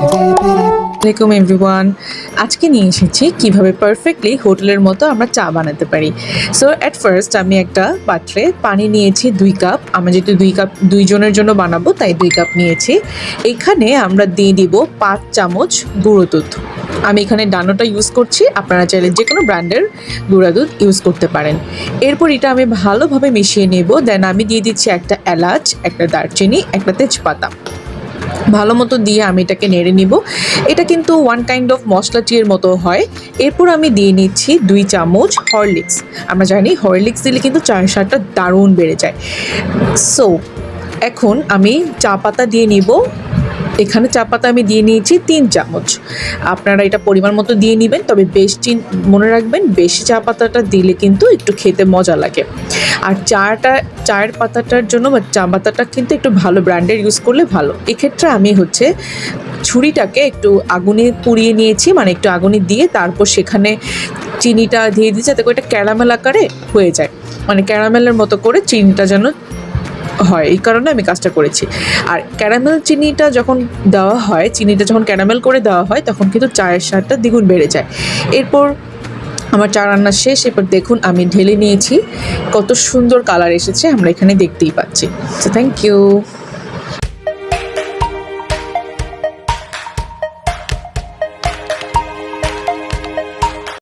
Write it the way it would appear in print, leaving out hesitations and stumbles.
আসসালামাইকুম এভরিওয়ান। আজকে নিয়ে এসেছি কিভাবে পারফেক্টলি হোটেলের মতো আমরা চা বানাতে পারি। সো অ্যাট ফার্স্ট আমি একটা পাত্রে পানি নিয়েছি 2 কাপ। আমরা যেহেতু 2 কাপ 2 জনের জন্য বানাবো তাই 2 কাপ নিয়েছি। এখানে আমরা দিয়ে দিব 5 চামচ গুঁড়ো দুধ। আমি এখানে ডানোটা ইউজ করছি, আপনারা চাইলে যে কোনো ব্র্যান্ডের গুঁড়া দুধ ইউজ করতে পারেন। এরপর এটা আমি ভালোভাবে মিশিয়ে নেব। দেন আমি দিয়ে দিচ্ছি একটা এলাচ, একটা দারচিনি, একটা তেজপাতা। ভালো মতো দিয়ে আমি এটাকে নেড়ে নিব। এটা কিন্তু ওয়ান কাইন্ড অফ মশলা টিয়ের মতো হয়। এরপর আমি দিয়ে নিচ্ছি 2 চামচ হরলিক্স। আমরা জানি হরলিক্স দিলে কিন্তু চায়ের স্বাদটা দারুণ বেড়ে যায়। সো এখন আমি চা পাতা দিয়ে নিব। এখানে চা পাতা আমি দিয়ে নিয়েছি 3 চামচ। আপনারা এটা পরিমাণ মতো দিয়ে নেবেন, তবে মনে রাখবেন বেশি চা পাতাটা দিলে কিন্তু একটু খেতে মজা লাগে। আর চায়ের পাতাটার জন্য বা চা পাতাটা কিন্তু একটু ভালো ব্র্যান্ডের ইউজ করলে ভালো। এক্ষেত্রে আমি ছুরিটাকে একটু আগুনে পুড়িয়ে নিয়েছি, মানে একটু আগুনে দিয়ে তারপর সেখানে চিনিটা দিয়ে দিয়েছি যাতে করে এটা ক্যারামেল আকারে হয়ে যায়, মানে ক্যারামেলের মতো করে চিনিটা যেন হয়, এই কারণে আমি কাজটা করেছি। আর চিনিটা যখন ক্যারামেল করে দেওয়া হয় তখন কিন্তু চায়ের স্বাদটা দ্বিগুণ বেড়ে যায়। এরপর আমার চা রান্না শেষ। এরপর দেখুন আমি ঢেলে নিয়েছি, কত সুন্দর কালার এসেছে আমরা এখানে দেখতেই পাচ্ছি। So thank you.